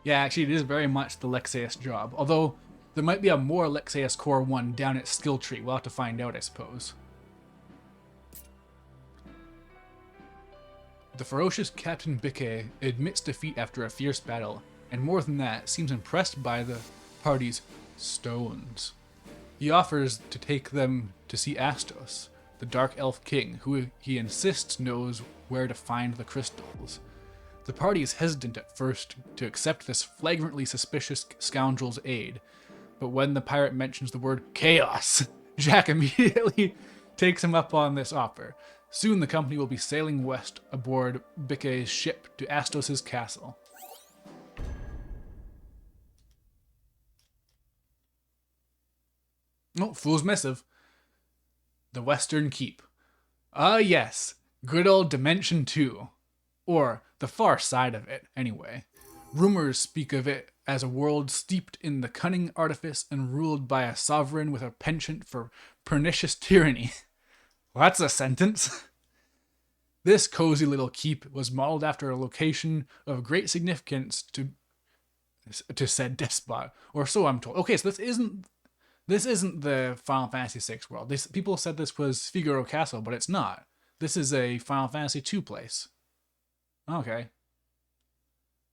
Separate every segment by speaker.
Speaker 1: Yeah, actually, it is very much the Lexaeus job. Although, there might be a more Lexaeus Core 1 down at Skill Tree. We'll have to find out, I suppose. The ferocious Captain Bikke admits defeat after a fierce battle, and more than that, seems impressed by the party's stones. He offers to take them to see Astos, the Dark Elf King, who he insists knows where to find the crystals. The party is hesitant at first to accept this flagrantly suspicious scoundrel's aid, but when the pirate mentions the word chaos, Jack immediately takes him up on this offer. Soon the company will be sailing west aboard Bikke's ship to Astos' castle. Oh, Fool's Missive. The Western Keep. Ah, yes. Good old Dimension 2. Or the far side of it, anyway. Rumors speak of it as a world steeped in the cunning artifice and ruled by a sovereign with a penchant for pernicious tyranny. Well, that's a sentence. This cozy little keep was modeled after a location of great significance to said despot, or so I'm told. Okay, so this isn't the Final Fantasy VI world. People said this was Figaro Castle, but it's not. This is a Final Fantasy II place. Okay.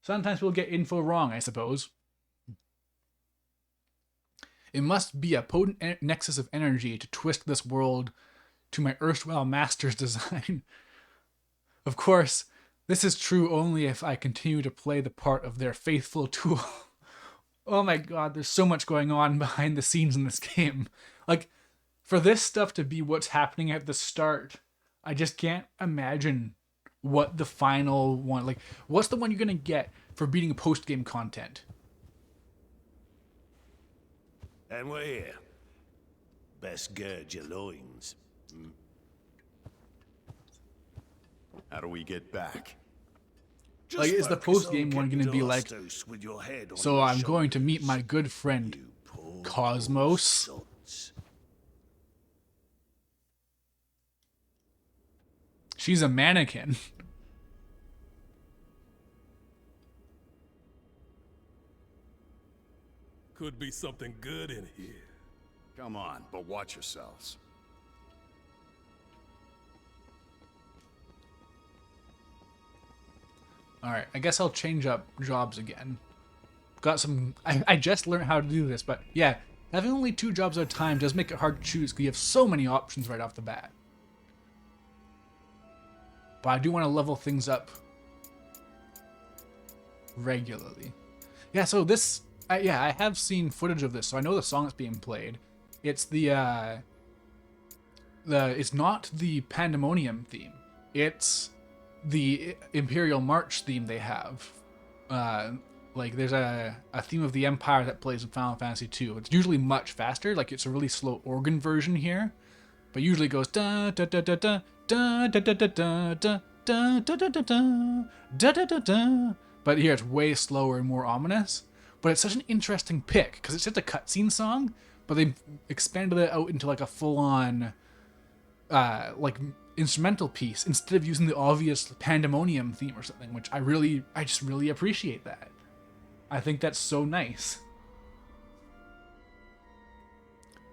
Speaker 1: Sometimes we'll get info wrong, I suppose. It must be a potent nexus of energy to twist this world to my erstwhile master's design. Of course, this is true only if I continue to play the part of their faithful tool. Oh my god, there's so much going on behind the scenes in this game. Like, for this stuff to be what's happening at the start, I just can't imagine what the final one, like, what's the one you're gonna get for beating post-game content?
Speaker 2: And we're here. Best gird your loins.
Speaker 3: How do we get back?
Speaker 1: Like, is the
Speaker 2: focus
Speaker 1: post-game
Speaker 2: on
Speaker 1: one
Speaker 2: getting
Speaker 1: gonna be
Speaker 2: to
Speaker 1: like,
Speaker 2: Astos with your head on
Speaker 1: so
Speaker 2: your
Speaker 1: I'm going to meet
Speaker 2: shoulders,
Speaker 1: my good friend
Speaker 2: you poor
Speaker 1: Cosmos?
Speaker 2: sods.
Speaker 1: She's a mannequin.
Speaker 4: Could be something good in here.
Speaker 3: Come on, but watch yourselves.
Speaker 1: Alright, I guess I'll change up jobs again. Got some... I just learned how to do this, but yeah, having only 2 jobs at a time does make it hard to choose because you have so many options right off the bat. But I do want to level things up regularly. Yeah, so this... I have seen footage of this, so I know the song that's being played. It's it's not the Pandemonium theme. It's the Imperial March theme they have. Like, there's a theme of the Empire that plays in Final Fantasy II. It's usually much faster, like it's a really slow organ version here, but usually it goes da da da da da da da da da da da da da da da da da da da. But here it's way slower and more ominous. But it's such an interesting pick because it's just a cutscene song, but they expanded it out into like a full-on like instrumental piece instead of using the obvious Pandemonium theme or something, which I just really appreciate that. I think that's so nice.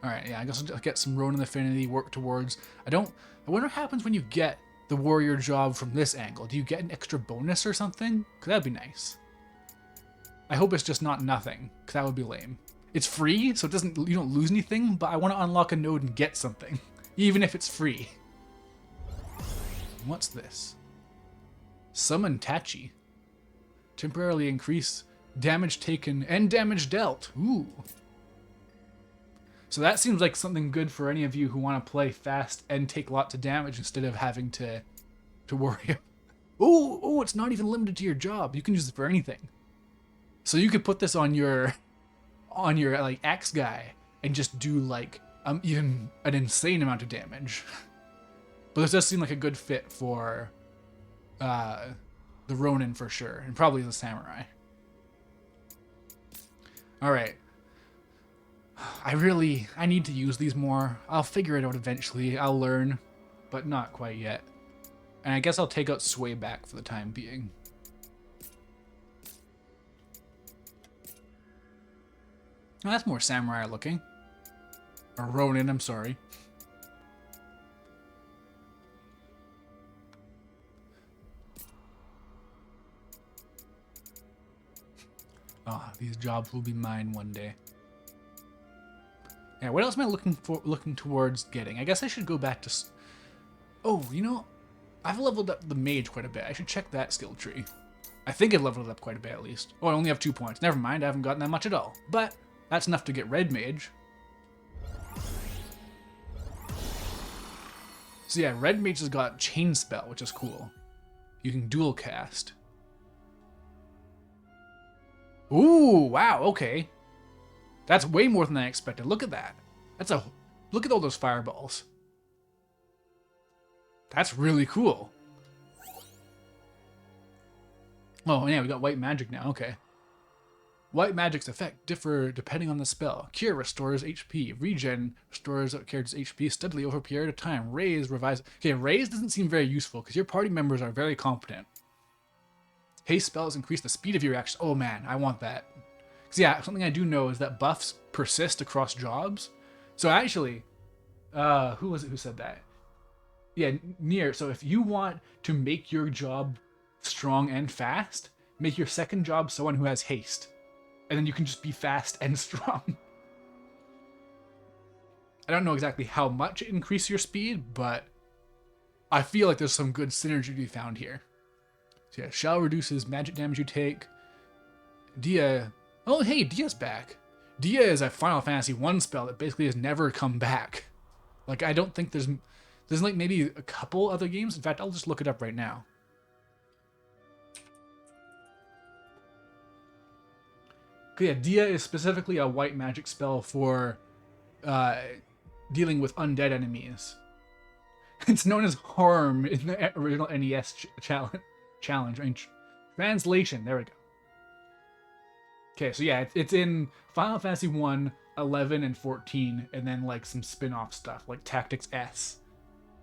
Speaker 1: Alright, yeah, I guess I'll get some Ronin Affinity, work towards... I wonder what happens when you get the warrior job from this angle. Do you get an extra bonus or something? Because that'd be nice. I hope it's just not nothing, because that would be lame. It's free, so you don't lose anything, but I want to unlock a node and get something, even if it's free. What's this? Summon Tachi. Temporarily increase damage taken and damage dealt. Ooh. So that seems like something good for any of you who want to play fast and take lots of damage instead of having to worry. Oh, it's not even limited to your job. You can use it for anything. So you could put this on your like axe guy and just do like even an insane amount of damage. But this does seem like a good fit for the Ronin for sure, and probably the Samurai. Alright. I need to use these more. I'll figure it out eventually. I'll learn, but not quite yet. And I guess I'll take out Sway back for the time being. Oh, that's more samurai looking. Or Ronin, I'm sorry. Ah, these jobs will be mine one day. Yeah, what else am I looking towards getting? I guess I should go back to... Oh, you know, I've leveled up the mage quite a bit. I should check that skill tree. I think I've leveled it up quite a bit at least. Oh, I only have 2 points. Never mind, I haven't gotten that much at all. But that's enough to get red mage. So yeah, red mage has got chain spell, which is cool. You can dual cast. Ooh, wow, okay. That's way more than I expected. Look at that. Look at all those fireballs. That's really cool. Oh yeah, we got white magic now, okay. White magic's effect differ depending on the spell. Cure restores HP. Regen restores a character's HP steadily over a period of time. Raise revives... Okay, raise doesn't seem very useful because your party members are very competent. Haste spells increase the speed of your action. Oh man, I want that. Because yeah, something I do know is that buffs persist across jobs. So actually, who was it who said that? Yeah, Nier. So if you want to make your job strong and fast, make your second job someone who has haste. And then you can just be fast and strong. I don't know exactly how much it increases your speed, but I feel like there's some good synergy to be found here. So yeah, Shell reduces magic damage you take. Dia... Oh hey, Dia's back. Dia is a Final Fantasy 1 spell that basically has never come back. Like, I don't think there's like maybe a couple other games. In fact, I'll just look it up right now. Yeah, Dia is specifically a white magic spell for dealing with undead enemies. It's known as Harm in the original NES challenge. I mean, translation, there we go. Okay, so yeah, it's in Final Fantasy 1, 11, and 14, and then like some spin-off stuff, like Tactics S.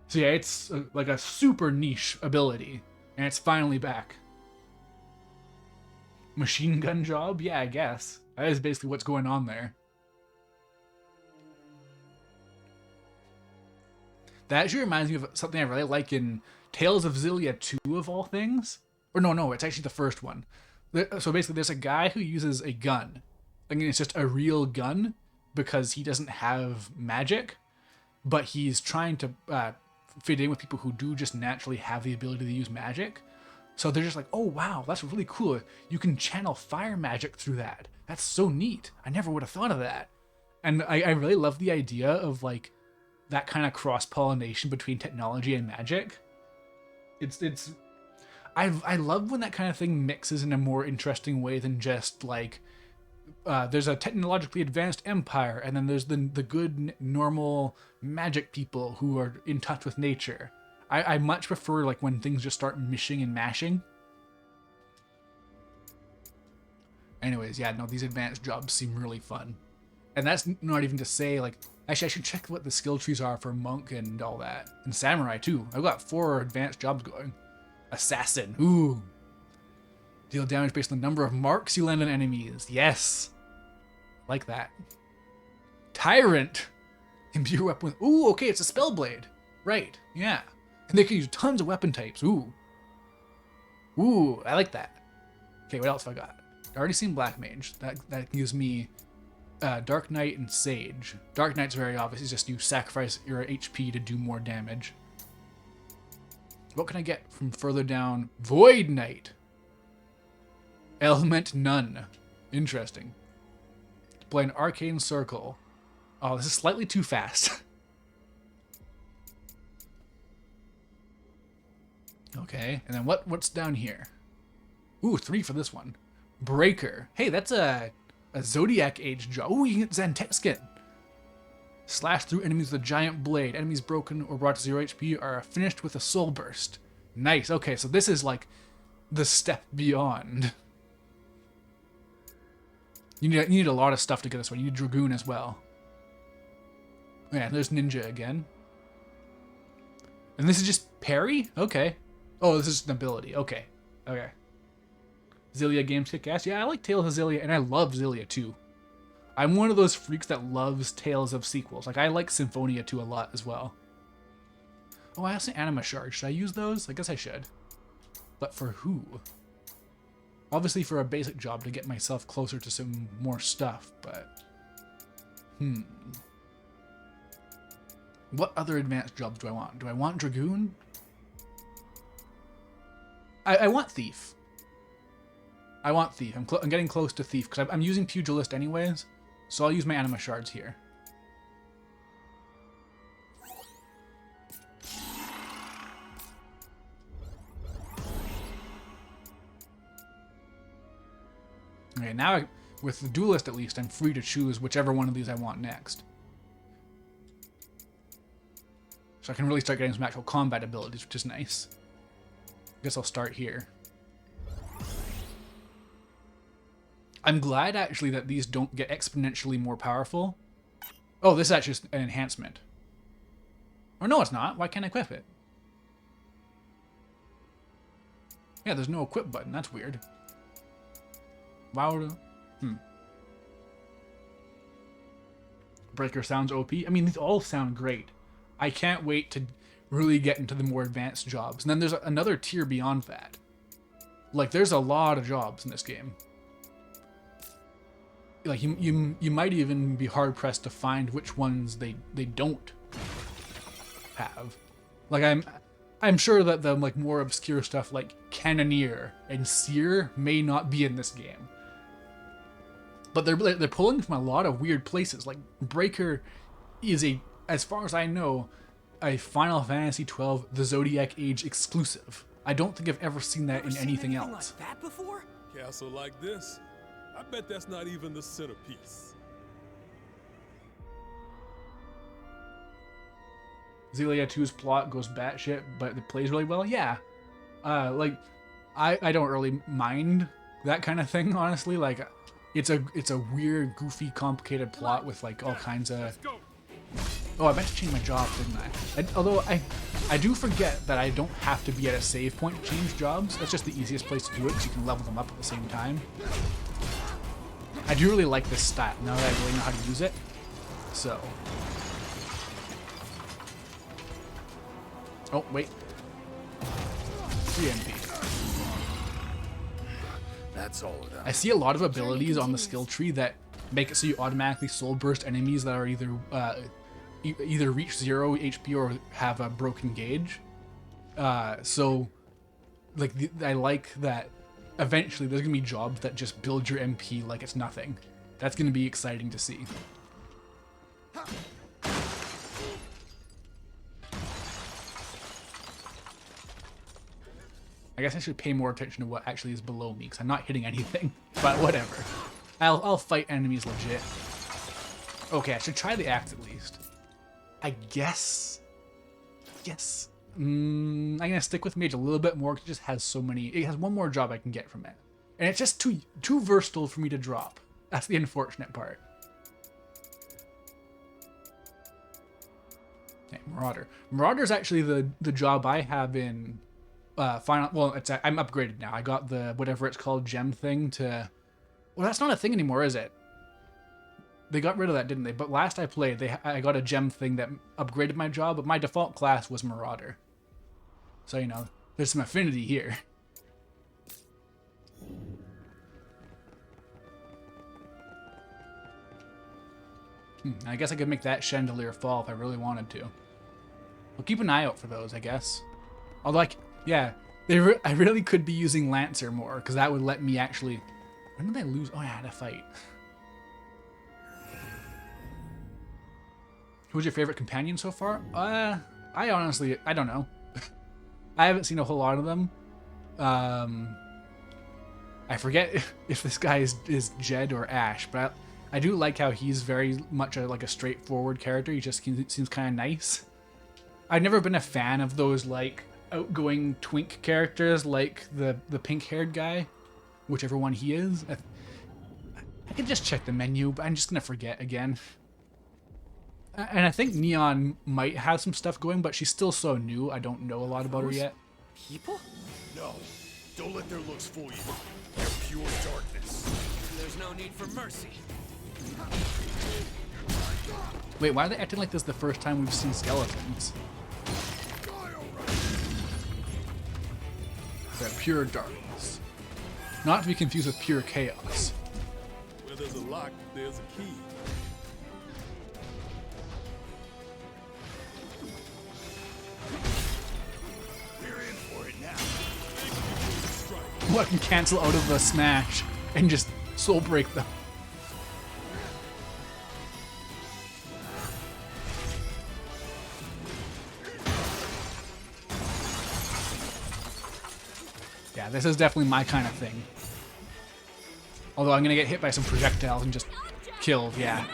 Speaker 1: So yeah, it's like a super niche ability, and it's finally back. Machine gun job? Yeah, I guess. That is basically what's going on there. That actually reminds me of something I really like in Tales of Xillia 2 of all things. Or no, it's actually the first one. So basically there's a guy who uses a gun. I mean, it's just a real gun because he doesn't have magic, but he's trying to fit in with people who do just naturally have the ability to use magic. So they're just like, oh wow, that's really cool. You can channel fire magic through that. That's so neat. I never would have thought of that. And I really love the idea of like that kind of cross-pollination between technology and magic. I love when that kind of thing mixes in a more interesting way than just like there's a technologically advanced empire and then there's the good normal magic people who are in touch with nature. I much prefer like when things just start mishing and mashing. Anyways, yeah, no, these advanced jobs seem really fun. And that's not even to say, like, actually I should check what the skill trees are for monk and all that. And samurai too. I've got 4 advanced jobs going. Assassin, ooh. Deal damage based on the number of marks you land on enemies. Yes. Like that. Tyrant. Imbue your weapon with, ooh, okay, it's a spell blade. Right, yeah. And they can use tons of weapon types. Ooh. Ooh, I like that. Okay, what else have I got? I already seen Black Mage. That gives me Dark Knight and Sage. Dark Knight's very obvious. It's just you sacrifice your HP to do more damage. What can I get from further down? Void Knight. Element none. Interesting. Play an Arcane Circle. Oh, this is slightly too fast. Okay, and then what's down here? Ooh, 3 for this one. Breaker. Hey, that's a Zodiac Age job. Ooh, you can get Zanteskin. Slash through enemies with a giant blade. Enemies broken or brought to 0 HP are finished with a soul burst. Nice. Okay, so this is like the step beyond. You need a lot of stuff to get this one. You need Dragoon as well. Yeah, there's Ninja again. And this is just parry? Okay. Oh, this is an ability. Okay. Okay. Xillia games kick ass. Yeah, I like Tales of Xillia, and I love Xillia too. I'm one of those freaks that loves Tales of sequels. Like, I like Symphonia 2 a lot as well. Oh, I have some anima shards. Should I use those? I guess I should. But for who? Obviously for a basic job to get myself closer to some more stuff, but... What other advanced jobs do I want? Do I want Dragoon? I want Thief. I want Thief. I'm getting close to Thief because I'm using Pugilist anyways, so I'll use my anima shards here. Okay, now with the Duelist at least, I'm free to choose whichever one of these I want next. So I can really start getting some actual combat abilities, which is nice. I guess I'll start here. I'm glad actually that these don't get exponentially more powerful. Oh, this is actually just an enhancement. Or no, it's not. Why can't I equip it? Yeah, there's no equip button. That's weird. Why would... Breaker sounds OP. I mean, these all sound great. I can't wait to really get into the more advanced jobs. And then there's another tier beyond that. Like, there's a lot of jobs in this game. Like, you might even be hard-pressed to find which ones they don't have. Like, I'm sure that the, like, more obscure stuff like Cannoneer and Seer may not be in this game. But they're pulling from a lot of weird places. Like, Breaker is as far as I know, a Final Fantasy XII The Zodiac Age exclusive. I don't think I've ever seen that in anything else.
Speaker 5: Like that before?
Speaker 4: Castle like this? I bet that's not even the centerpiece.
Speaker 1: Xillia 2's plot goes batshit, but it plays really well. Yeah, like I don't really mind that kind of thing, honestly. Like, it's a weird, goofy, complicated plot with like all kinds of. Oh, I meant to change my job, didn't I? Although I do forget that I don't have to be at a save point to change jobs. That's just the easiest place to do it because you can level them up at the same time. I do really like this stat now that I really know how to use it. So. Oh, wait. 3 MP.
Speaker 3: That's all of that.
Speaker 1: I see a lot of abilities on the skill tree that make it so you automatically soul burst enemies that are either reach 0 HP or have a broken gauge. So, like, I like that eventually there's gonna be jobs that just build your MP like it's nothing. That's gonna be exciting to see. I guess I should pay more attention to what actually is below me because I'm not hitting anything. But whatever. I'll fight enemies legit. Okay, I should try the axe at least. I guess. Yes. I'm gonna stick with mage a little bit more because it just has so many. It has one more job I can get from it, and it's just too versatile for me to drop. That's the unfortunate part. Okay, Marauder. Marauder is actually the job I have in final. Well, I'm upgraded now. I got the whatever it's called gem thing to. Well, that's not a thing anymore, is it? They got rid of that, didn't they? But last I played, I got a gem thing that upgraded my job, but my default class was Marauder. So, you know, there's some affinity here. I guess I could make that chandelier fall if I really wanted to. I'll keep an eye out for those, I guess. Although, yeah, I really could be using Lancer more, because that would let me actually... When did I lose? Oh, yeah, I had a fight. Who's your favorite companion so far? I honestly, I don't know. I haven't seen a whole lot of them. I forget if this guy is Jed or Ash, but I do like how he's very much like a straightforward character. He just seems kind of nice. I've never been a fan of those like outgoing twink characters like the pink-haired guy, whichever one he is. I can just check the menu, but I'm just gonna forget again. And I think Neon might have some stuff going, but she's still so new. I don't know a lot about her yet.
Speaker 5: People?
Speaker 3: No, don't let their looks fool you. They're pure darkness.
Speaker 5: There's no need for mercy.
Speaker 1: Wait, why are they acting like this the first time we've seen skeletons? They're pure darkness. Not to be confused with pure chaos.
Speaker 4: Where there's a lock, there's a key.
Speaker 2: We're in for it now.
Speaker 1: What can cancel out of the smash and just soul break them? Yeah, this is definitely my kind of thing. Although I'm gonna get hit by some projectiles and just killed, yeah.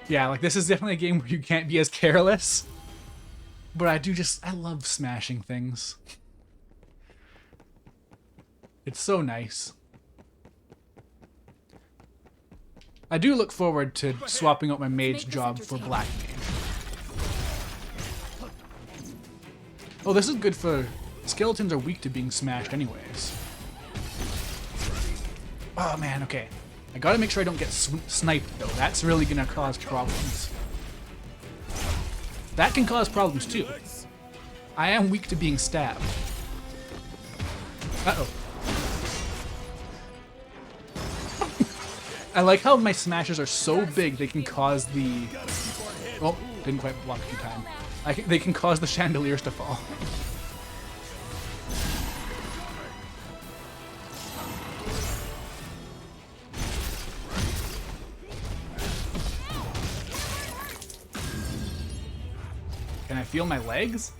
Speaker 1: Yeah, like this is definitely a game where you can't be as careless. But I love smashing things. It's so nice. I do look forward to swapping out my mage job for black mage. Oh, this is good for... Skeletons are weak to being smashed anyways. Oh man, okay. I gotta make sure I don't get sniped though. That's really gonna cause problems. That can cause problems too. I am weak to being stabbed. Uh-oh. I like how my smashes are so big they can cause the... Oh, didn't quite block in time. They can cause the chandeliers to fall. Can I feel my legs?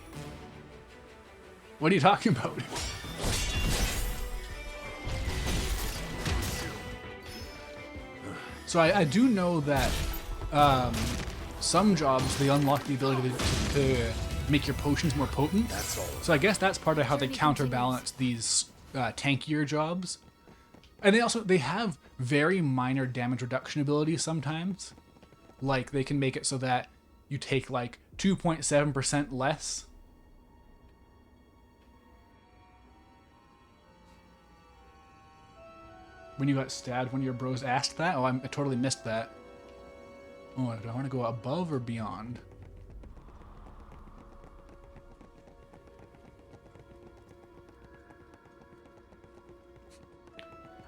Speaker 1: What are you talking about? So I do know that some jobs, they unlock the ability to make your potions more potent. So I guess that's part of how they counterbalance these tankier jobs. And they have very minor damage reduction abilities sometimes. Like they can make it so that you take like 2.7% less. When you got stabbed, one of your bros asked that? Oh, I totally missed that. Oh, do I want to go above or beyond?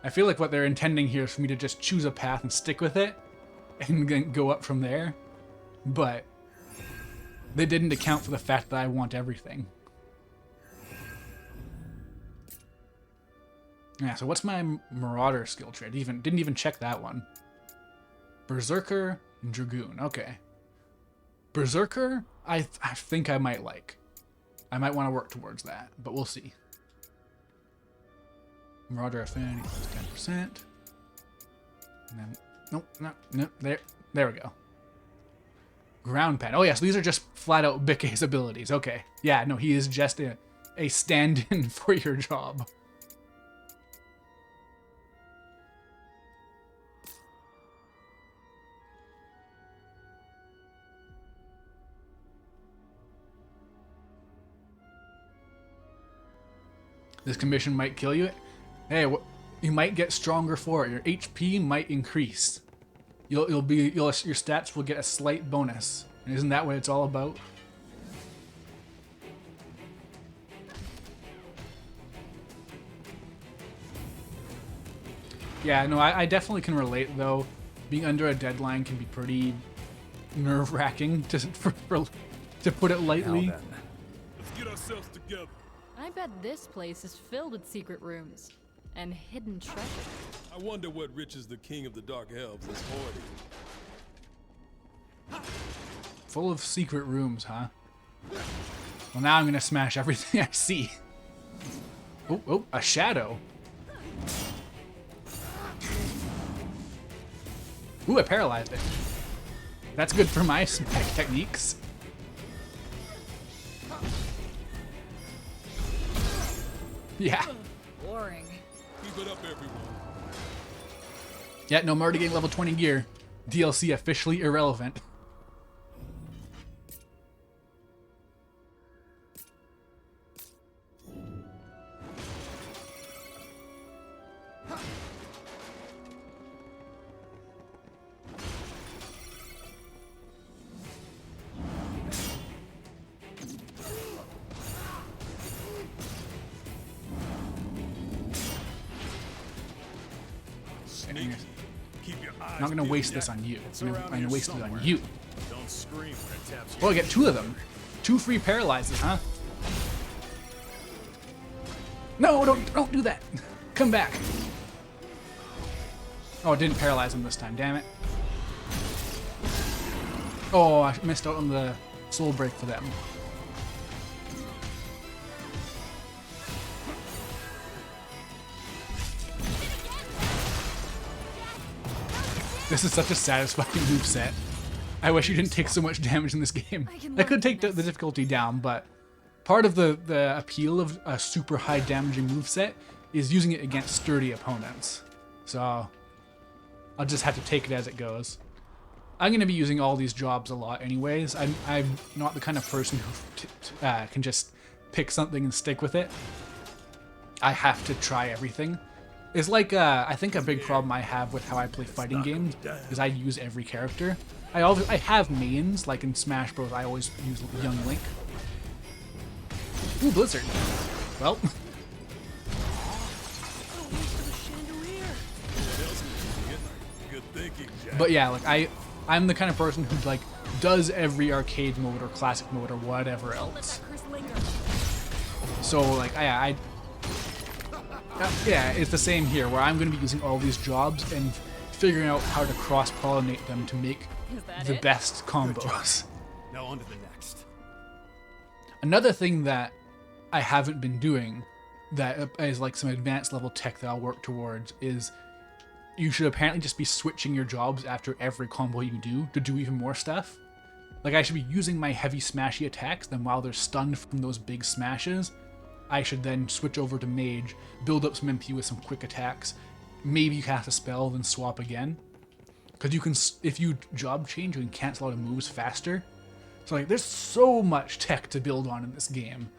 Speaker 1: I feel like what they're intending here is for me to just choose a path and stick with it and then go up from there. But they didn't account for the fact that I want everything. Yeah, so what's my Marauder skill tree? Didn't even check that one. Berserker and Dragoon. Okay. Berserker, I think I might like. I might want to work towards that, but we'll see. Marauder affinity plus 10%. And then, nope, there we go. Ground Pen. Oh yeah, so these are just flat out Bike's abilities. Okay. Yeah, no, he is just a stand-in for your job. This commission might kill you. Hey, you might get stronger for it. Your HP might increase. Your stats will get a slight bonus. And isn't that what it's all about? Yeah, no, I definitely can relate though. Being under a deadline can be pretty nerve-wracking to put it lightly.
Speaker 4: Let's get ourselves together.
Speaker 5: I bet this place is filled with secret rooms and hidden treasure.
Speaker 4: I wonder what riches the king of the dark elves is hoarding.
Speaker 1: Full of secret rooms, huh? Well, now I'm gonna smash everything I see. Oh, a shadow. Ooh, I paralyzed it. That's good for my techniques. Yeah.
Speaker 5: Boring.
Speaker 4: Keep it up, everyone.
Speaker 1: Yeah, no, I'm already getting level 20 gear. DLC officially irrelevant.
Speaker 4: Sneaky. Keep your eyes
Speaker 1: I'm not gonna
Speaker 4: peeled,
Speaker 1: waste this
Speaker 4: Jack.
Speaker 1: on you.
Speaker 4: It's
Speaker 1: I'm
Speaker 4: around
Speaker 1: gonna
Speaker 4: here
Speaker 1: waste it on
Speaker 4: somewhere.
Speaker 1: you.
Speaker 4: Don't scream when it taps
Speaker 1: Oh, I get 2 of them. 2 free paralyzes, huh? No, don't do that. Come back. Oh, it didn't paralyze him this time. Damn it. Oh, I missed out on the soul break for them. This is such a satisfying moveset. I wish you didn't take so much damage in this game. I could take the difficulty down, but part of the appeal of a super high damaging moveset is using it against sturdy opponents. So I'll just have to take it as it goes. I'm going to be using all these jobs a lot anyways. I'm not the kind of person who can just pick something and stick with it. I have to try everything. It's like, I think a big problem I have with how I play fighting games is I use every character. I have mains, like in Smash Bros. I always use Young Link. Ooh, Blizzard. Well.
Speaker 4: Good thinking, Jack.
Speaker 1: But yeah, like I'm the kind of person who like does every arcade mode or classic mode or whatever else. So like yeah, it's the same here where I'm going to be using all these jobs and figuring out how to cross-pollinate them to make the best combos.
Speaker 3: Now on to the next.
Speaker 1: Another thing that I haven't been doing that is like some advanced level tech that I'll work towards is you should apparently just be switching your jobs after every combo you do to do even more stuff. Like I should be using my heavy smashy attacks, then while they're stunned from those big smashes, I should then switch over to mage, build up some MP with some quick attacks, maybe cast a spell, then swap again. Because you can, if you job change, you can cancel out of moves faster. So like, there's so much tech to build on in this game.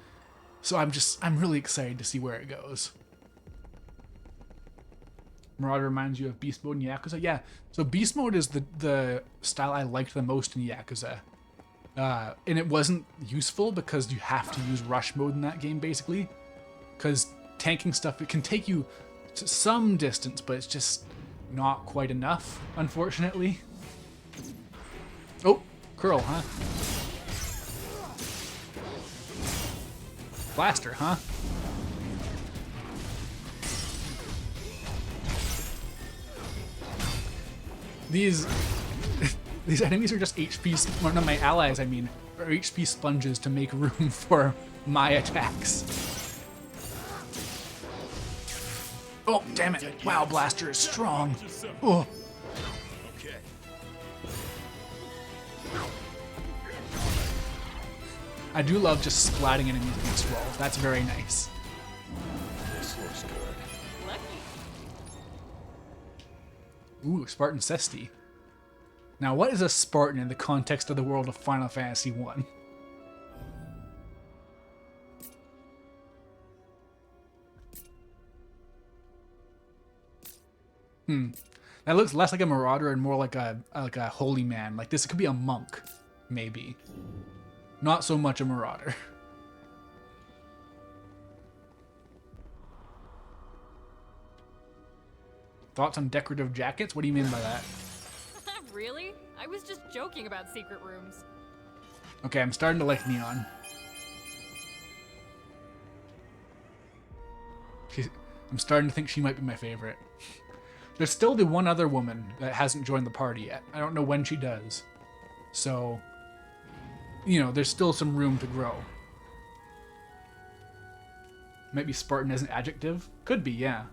Speaker 1: So I'm really excited to see where it goes. Marauder reminds you of Beast Mode in Yakuza? Yeah, so Beast Mode is the style I liked the most in Yakuza. And it wasn't useful because you have to use rush mode in that game, basically. Because tanking stuff, it can take you to some distance, but it's just not quite enough, unfortunately. Oh, curl, huh? Blaster, huh? These enemies are just HP, well, not my allies, I mean, are HP sponges to make room for my attacks. Oh, damn it. Wow, Blaster is strong. Oh.
Speaker 4: Okay.
Speaker 1: I do love just splatting enemies against walls. That's very nice.
Speaker 2: This looks good.
Speaker 5: Lucky.
Speaker 1: Ooh, Spartan Cesti. Now, what is a Spartan in the context of the world of Final Fantasy 1? That looks less like a marauder and more like a holy man. Like this could be a monk, maybe. Not so much a marauder. Thoughts on decorative jackets? What do you mean by that?
Speaker 5: Really? I was just joking about secret rooms.
Speaker 1: Okay, I'm starting to like Neon. I'm starting to think she might be my favorite. There's still the one other woman that hasn't joined the party yet. I don't know when she does. So, you know, there's still some room to grow. Might be Spartan as an adjective? Could be, yeah.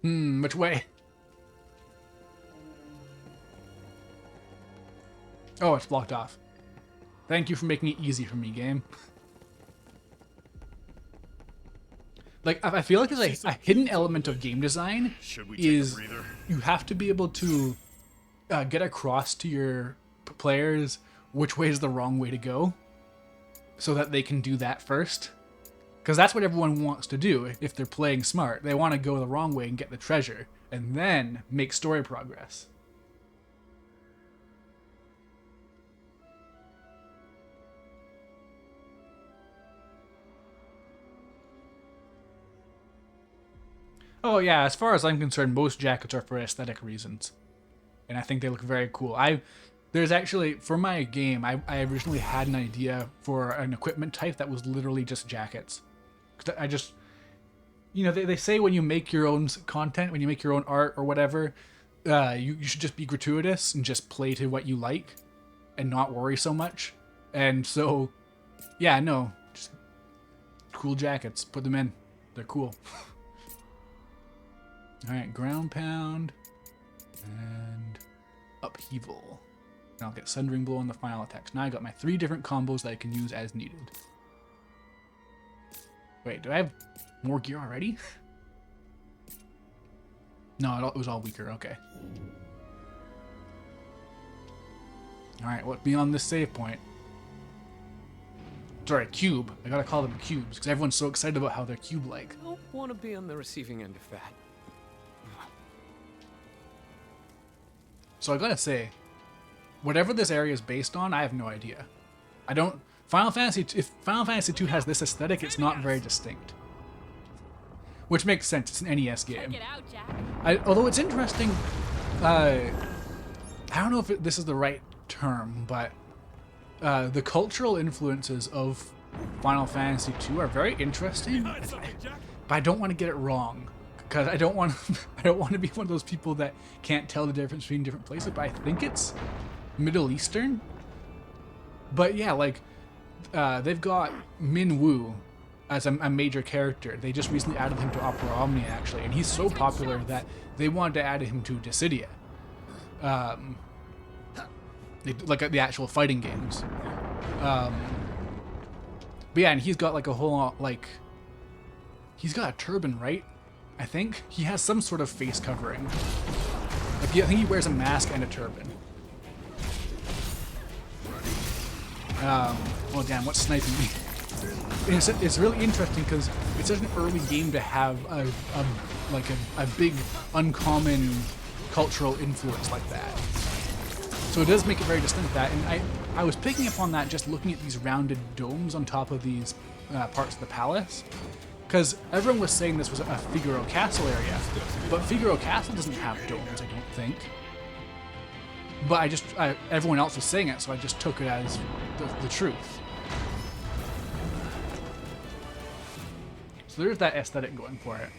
Speaker 1: Which way? Oh, it's blocked off. Thank you for making it easy for me, game. Like, I feel like it's a hidden element of game design is you have to be able to get across to your players which way is the wrong way to go so that they can do that first. Because that's what everyone wants to do if they're playing smart. They want to go the wrong way and get the treasure, and then make story progress. Oh yeah, as far as I'm concerned, most jackets are for aesthetic reasons, and I think they look very cool. There's actually, for my game, I originally had an idea for an equipment type that was literally just jackets. 'Cause I just, you know, they say when you make your own content, when you make your own art or whatever, you should just be gratuitous and just play to what you like and not worry so much. And so, yeah, no, just cool jackets. Put them in. They're cool. Alright, ground pound and upheaval. And I'll get Sundering Blow on the final attacks. Now I got my 3 different combos that I can use as needed. Wait, do I have more gear already? No, it was all weaker. Okay. Alright, what's beyond this save point? Sorry, cube. I gotta call them cubes because everyone's so excited about how they're cube-like.
Speaker 6: I don't want to be on the receiving end of that.
Speaker 1: So I gotta say, whatever this area is based on, I have no idea. I don't. If Final Fantasy II has this aesthetic, it's not very distinct. Which makes sense. It's an NES game.
Speaker 5: Check it out, Jack.
Speaker 1: Although it's interesting, I don't know if this is the right term, but the cultural influences of Final Fantasy II are very interesting.
Speaker 4: Behind something, Jack.
Speaker 1: But I don't want to get it wrong, because I don't want to be one of those people that can't tell the difference between different places. But I think it's Middle Eastern. But yeah, like they've got Min Wu as a major character. They just recently added him to Opera Omnia, actually, and he's so popular that they wanted to add him to Dissidia. Like the actual fighting games. But yeah, and he's got like a whole, like, he's got a turban, right? I think he has some sort of face covering. Like, I think he wears a mask and a turban. Oh damn, what's sniping me? And it's really interesting because it's such an early game to have a big uncommon cultural influence like that. So it does make it very distinct that, and I was picking up on that just looking at these rounded domes on top of these parts of the palace, because everyone was saying this was a Figaro Castle area, but Figaro Castle doesn't have domes, I don't think. But everyone else was saying it, so I just took it as the truth. So there's that aesthetic going for it.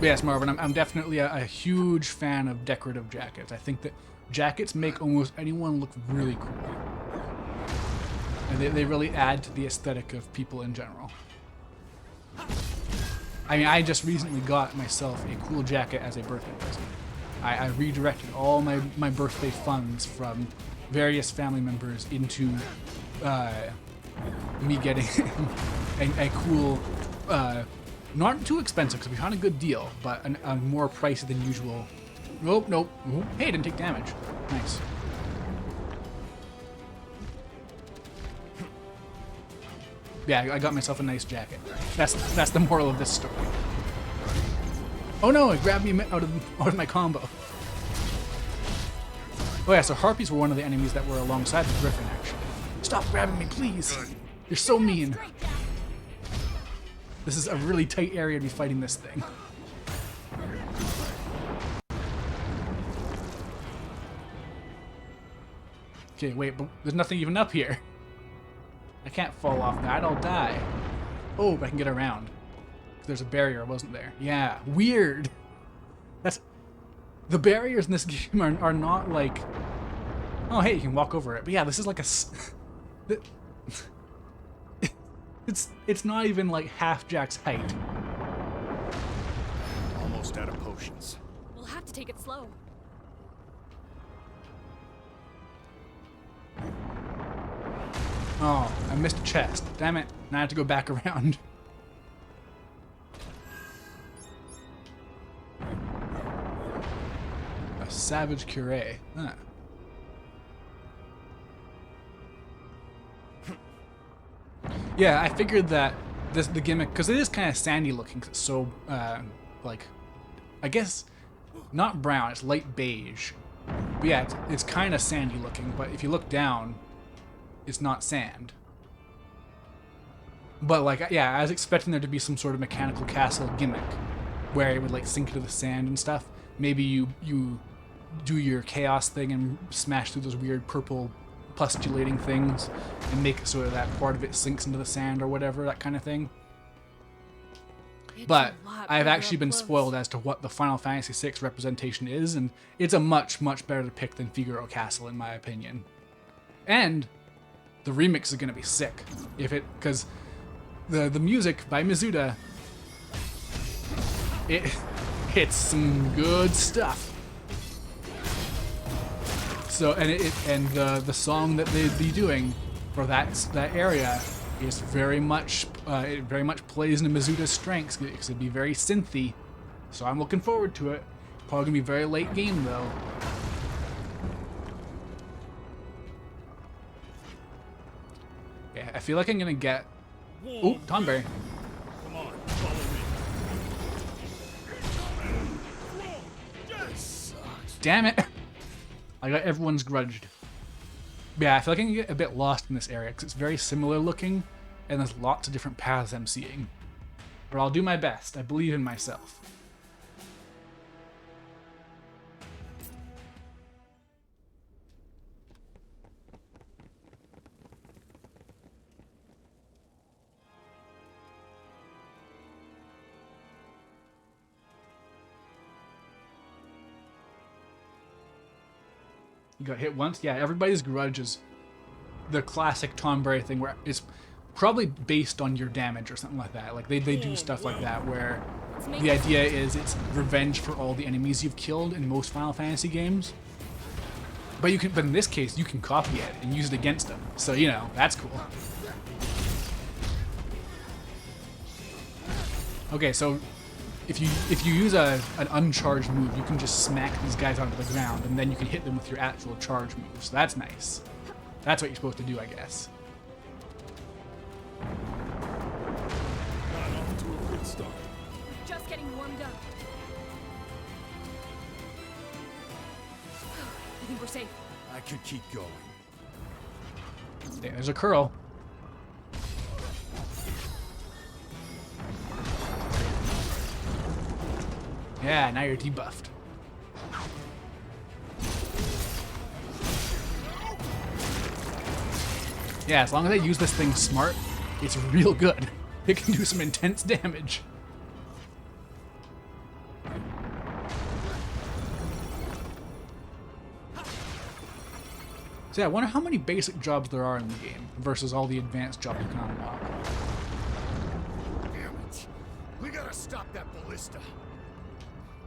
Speaker 1: But yes, Marvin, I'm definitely a huge fan of decorative jackets. I think that jackets make almost anyone look really cool. And they really add to the aesthetic of people in general. I mean, I just recently got myself a cool jacket as a birthday present. I redirected all my birthday funds from various family members into me getting a cool, not too expensive because we found a good deal, but a more pricey than usual. Nope. Ooh, hey, didn't take damage. Nice. Yeah, I got myself a nice jacket. That's the moral of this story. Oh no, it grabbed me out of my combo. Oh yeah, so harpies were one of the enemies that were alongside the griffin, actually. Stop grabbing me, please! You're so mean. This is a really tight area to be fighting this thing. Okay, wait, but there's nothing even up here. I can't fall off that, I'll die. Oh, but I can get around. There's a barrier, wasn't there? Yeah, weird. The barriers in this game are not like, oh hey, you can walk over it. But yeah, this is like it's not even like half Jack's height.
Speaker 3: Almost out of potions.
Speaker 5: We'll have to take it slow.
Speaker 1: Oh, I missed a chest. Damn it. Now I have to go back around. A savage curé. Huh. Yeah, I figured that the gimmick, because it is kind of sandy looking, 'cause it's so, like, I guess, not brown, it's light beige. But yeah, it's kind of sandy looking, but if you look down, it's not sand. But like, yeah, I was expecting there to be some sort of mechanical castle gimmick where it would like sink into the sand and stuff. Maybe you do your chaos thing and smash through those weird purple pustulating things and make it so that part of it sinks into the sand or whatever, that kind of thing. But I've actually been spoiled as to what the Final Fantasy VI representation is, and it's a much, much better pick than Figaro Castle, in my opinion. And the remix is going to be sick, because the music by Mizuta, it's some good stuff. So and the song that they'd be doing for that area is very much it very much plays into Mizuta's strengths, because it'd be very synthy. So I'm looking forward to it. Probably gonna be very late game though. Yeah, I feel like I'm gonna get. Ooh, Tonberry.
Speaker 4: Come on, follow me. Yes!
Speaker 1: Damn it! I got everyone's grudged. Yeah, I feel like I can get a bit lost in this area because it's very similar looking, and there's lots of different paths I'm seeing. But I'll do my best. I believe in myself. You got hit once? Yeah, everybody's grudge is the classic Tonberry thing where it's probably based on your damage or something like that. Like they do stuff like that where the idea is it's revenge for all the enemies you've killed in most Final Fantasy games. But in this case you can copy it and use it against them. So, you know, that's cool. Okay, so if you use an uncharged move, you can just smack these guys onto the ground, and then you can hit them with your actual charge move. So that's nice. That's what you're supposed to do, I guess.
Speaker 4: Got off to a good start.
Speaker 5: Just getting warmed up. I think we're safe.
Speaker 3: I could keep going.
Speaker 1: There's a curl. Yeah, now you're debuffed. Yeah, as long as I use this thing smart, it's real good. It can do some intense damage. So yeah, I wonder how many basic jobs there are in the game versus all the advanced jobs you can unlock.
Speaker 3: Damn it. We gotta stop that ballista.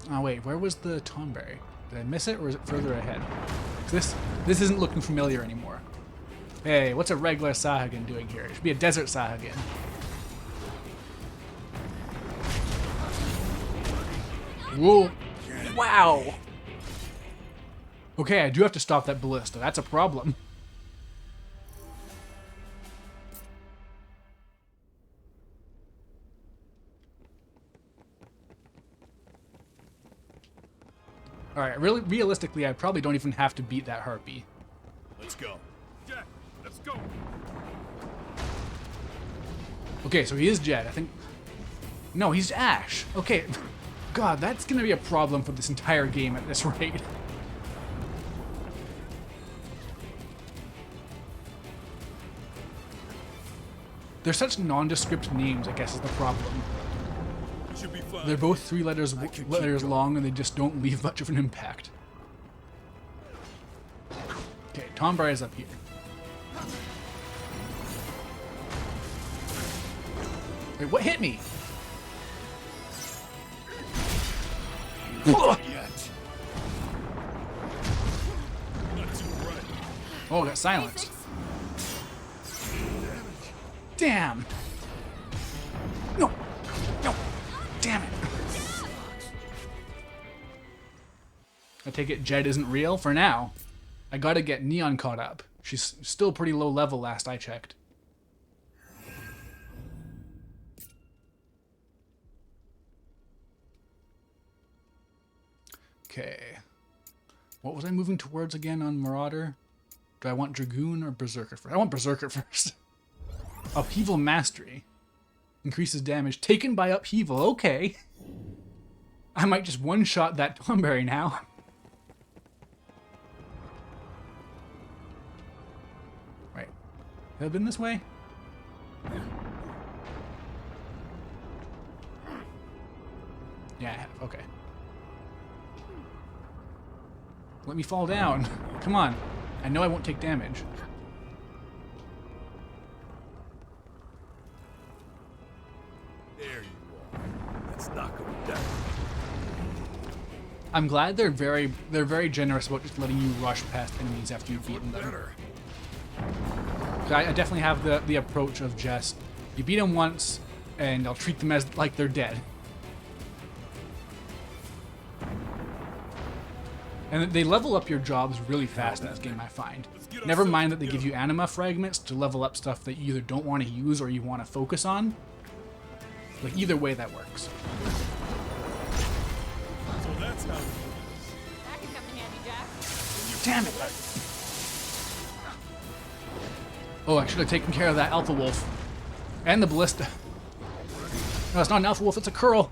Speaker 1: Oh wait, where was the Tonberry? Did I miss it, or is it further ahead? This isn't looking familiar anymore. Hey, what's a regular Sahagin doing here? It should be a desert Sahagin. Whoa! Wow! Okay, I do have to stop that ballista. That's a problem. Alright, realistically, I probably don't even have to beat that harpy.
Speaker 3: Let's go.
Speaker 4: Jack, let's go.
Speaker 1: Okay, so he is Jed, I think. No, he's Ash. Okay, God, that's gonna be a problem for this entire game at this rate. They're such nondescript names, I guess, is the problem.
Speaker 4: Should be fine.
Speaker 1: They're both three letters long, and they just don't leave much of an impact. Okay, Tonberry is up here. Wait, what hit me?
Speaker 3: Yet.
Speaker 4: Not too bright.
Speaker 1: Oh, got silenced. Damn! No! No! Damn it! I take it Jed isn't real for now. I gotta get Neon caught up. She's still pretty low level last I checked. Okay. What was I moving towards again on Marauder? Do I want Dragoon or Berserker first? I want Berserker first. Upheaval Mastery. Increases damage taken by upheaval. Okay. I might just one-shot that Tomberry now. Right. Have I been this way? Yeah, I have. Okay. Let me fall down. Come on. I know I won't take damage.
Speaker 3: There you are. Let's knock him down.
Speaker 1: I'm glad they're very generous about just letting you rush past enemies after you've beaten them.
Speaker 3: Better.
Speaker 1: I definitely have the approach of just, you beat them once, and I'll treat them as like they're dead. And they level up your jobs really fast in this game, I find. Never mind that they give you anima fragments to level up stuff that you either don't want to use or you want to focus on. Like, either way that works.
Speaker 4: So that's how.
Speaker 5: That can come in handy, Jack.
Speaker 1: Damn it! Oh, I should have taken care of that Alpha Wolf. And the Ballista. No, it's not an Alpha Wolf, it's a Curl.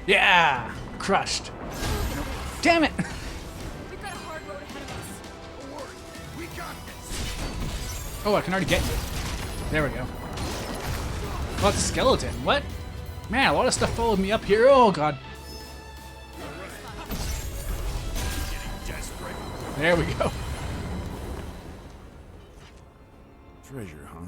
Speaker 1: Yeah! Crushed. Damn it!
Speaker 5: We've got a hard road ahead of us.
Speaker 3: Don't worry. We got this.
Speaker 1: Oh, I can already get you. There we go. Oh, it's a skeleton. What? Man, a lot of stuff followed me up here. Oh, God.
Speaker 3: Desperate.
Speaker 1: There we go.
Speaker 3: Treasure, huh?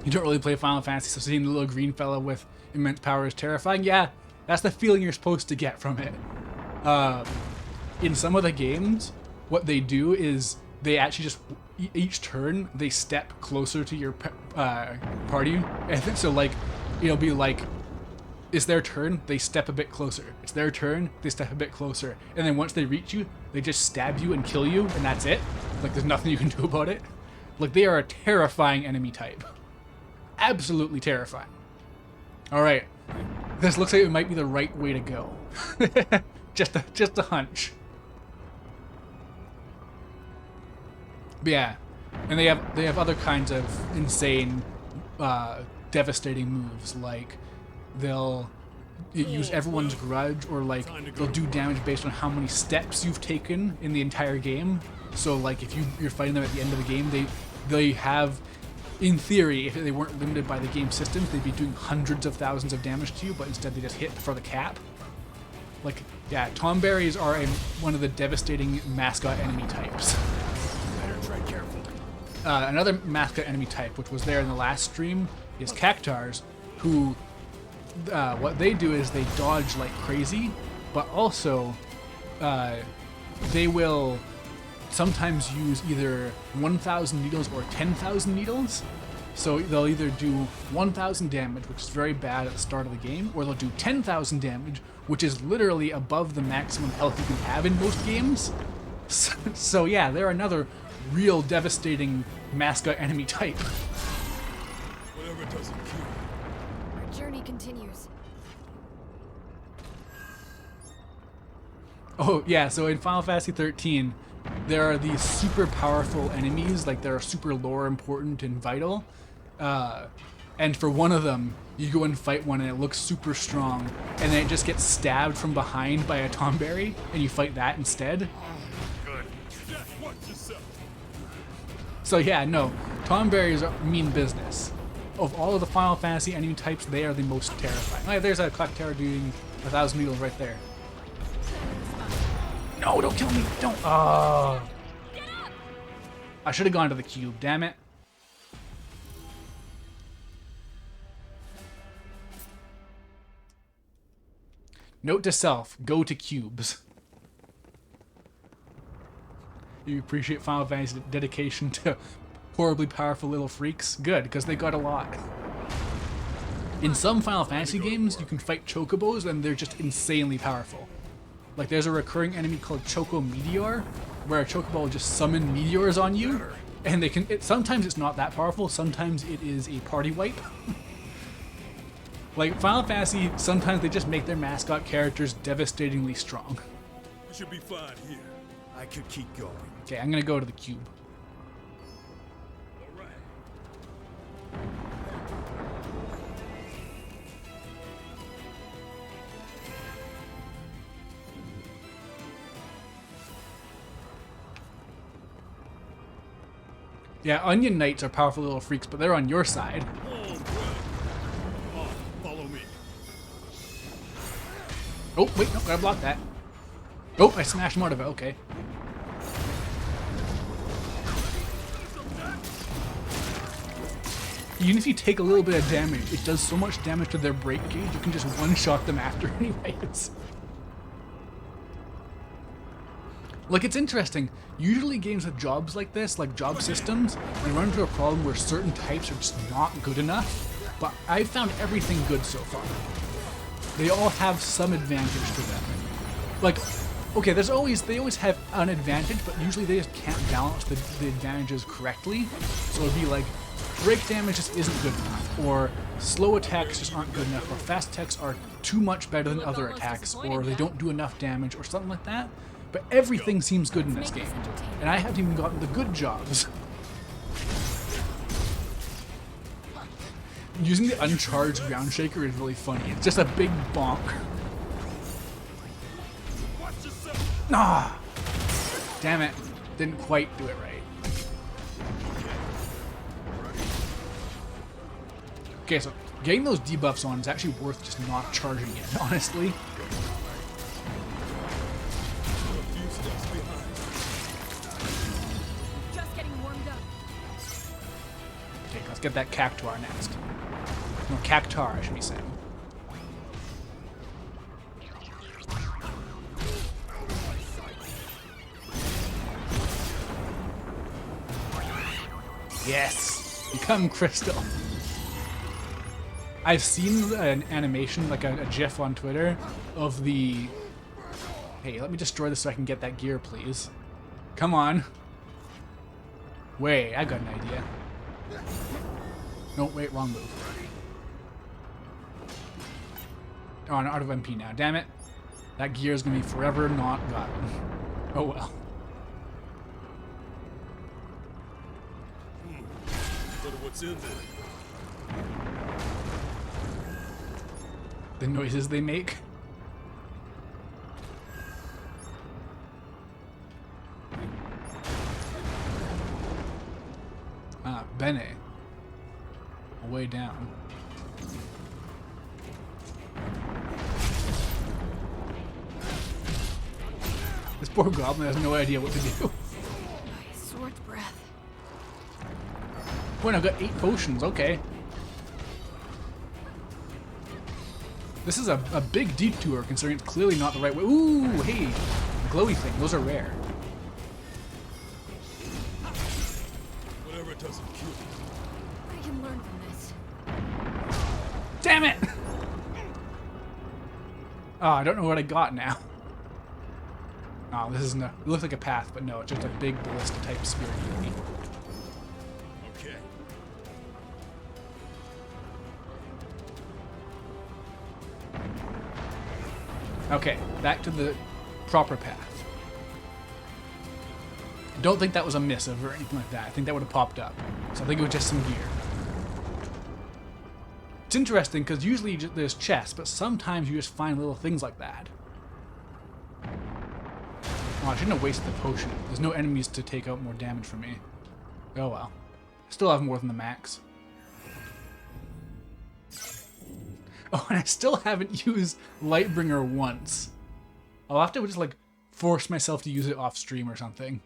Speaker 1: You don't really play Final Fantasy, so seeing the little green fella with immense power is terrifying. Yeah, that's the feeling you're supposed to get from it. In some of the games, what they do is they actually just, each turn, they step closer to your party. And so, like, it'll be like, it's their turn, they step a bit closer. It's their turn, they step a bit closer. And then once they reach you, they just stab you and kill you, and that's it. Like, there's nothing you can do about it. Like, they are a terrifying enemy type. Absolutely terrifying. Alright. This looks like it might be the right way to go. just a hunch. But yeah. And they have other kinds of insane, devastating moves, like they'll use everyone's grudge, or like they'll do damage based on how many steps you've taken in the entire game. So like if you're fighting them at the end of the game, they have, in theory, if they weren't limited by the game systems, they'd be doing hundreds of thousands of damage to you, but instead they just hit for the cap. Like, yeah, Tomberries are one of the devastating mascot enemy types.
Speaker 3: Better tread carefully.
Speaker 1: Another mascot enemy type, which was there in the last stream, is Cactars, who, what they do is they dodge like crazy, but also they will sometimes use either 1,000 needles or 10,000 needles. So they'll either do 1,000 damage, which is very bad at the start of the game, or they'll do 10,000 damage, which is literally above the maximum health you can have in most games. So yeah, they're another real devastating mascot enemy type.
Speaker 4: Whatever doesn't kill.
Speaker 5: Our journey continues.
Speaker 1: Oh yeah, so in Final Fantasy 13, there are these super powerful enemies, like they're super lore important and vital. And for one of them, you go and fight one and it looks super strong, and then it just gets stabbed from behind by a Tomberry, and you fight that instead.
Speaker 4: Jack, watch yourself.
Speaker 1: So yeah, no, Tomberries mean business. Of all of the Final Fantasy enemy types, they are the most terrifying. Oh, yeah, there's a Clocktera doing 1,000 needles right there. No, don't kill me! Don't! Oh. I should have gone to the cube, damn it. Note to self, go to cubes. You appreciate Final Fantasy's dedication to horribly powerful little freaks? Good, because they got a lot. In some Final Fantasy games, you can fight chocobos and they're just insanely powerful. Like there's a recurring enemy called Choco Meteor, where a chocobo will just summon meteors on you, And they can. Sometimes it's not that powerful. Sometimes it is a party wipe. Like Final Fantasy, sometimes they just make their mascot characters devastatingly strong.
Speaker 4: We should be fine here.
Speaker 2: I could keep going.
Speaker 1: Okay, I'm gonna go to the cube.
Speaker 4: All right.
Speaker 1: Yeah, Onion Knights are powerful little freaks, but they're on your side.
Speaker 4: Oh, follow me.
Speaker 1: Oh, wait, no, gotta block that. Oh, I smashed him out of it, okay. Even if you take a little bit of damage, it does so much damage to their break gauge, you can just one-shot them after anyways. Like, it's interesting. Usually games with jobs like this, like job systems, they run into a problem where certain types are just not good enough. But I've found everything good so far. They all have some advantage to them. Like, okay, they always have an advantage, but usually they just can't balance the advantages correctly. So it'd be like, break damage just isn't good enough, or slow attacks just aren't good enough, or fast attacks are too much better than other attacks, or they don't do enough damage, or something like that. But everything seems good in this game, and I haven't even gotten the good jobs. Using the uncharged ground shaker is really funny. It's just a big bonk. Ah! Damn it. Didn't quite do it right. Okay, so getting those debuffs on is actually worth just not charging it, honestly.
Speaker 5: Just getting warmed up.
Speaker 1: Okay, let's get that Cactuar next. No, Cactuar, I should be saying. Yes! Become Crystal. I've seen an animation, like a GIF on Twitter, of the... Hey, let me destroy this so I can get that gear, please. Come on. Wait, I got an idea. No, wait, wrong move. Oh, I'm out of MP now. Damn it. That gear is going to be forever not gotten. Oh well.
Speaker 4: Wonder what's in there.
Speaker 1: The noises they make. Ah, Bene. Way down. This poor goblin has no idea what to do.
Speaker 5: Sword's breath.
Speaker 1: Wait, I've got 8 potions, okay. This is a big detour considering it's clearly not the right way. Ooh, hey, glowy thing, those are rare.
Speaker 4: Whatever doesn't kill you.
Speaker 5: I can learn from this.
Speaker 1: Damn it! Oh, I don't know what I got now. Oh, this is no. It looks like a path, but no, it's just a big ballista type spirit unity.
Speaker 4: Okay.
Speaker 1: Okay, back to the proper path. I don't think that was a missive or anything like that. I think that would have popped up. So I think it was just some gear. It's interesting because usually there's chests, but sometimes you just find little things like that. Oh, I shouldn't have wasted the potion. There's no enemies to take out more damage from me. Oh well. Still have more than the max. Oh, and I still haven't used Lightbringer once. I'll have to just like force myself to use it off stream or something.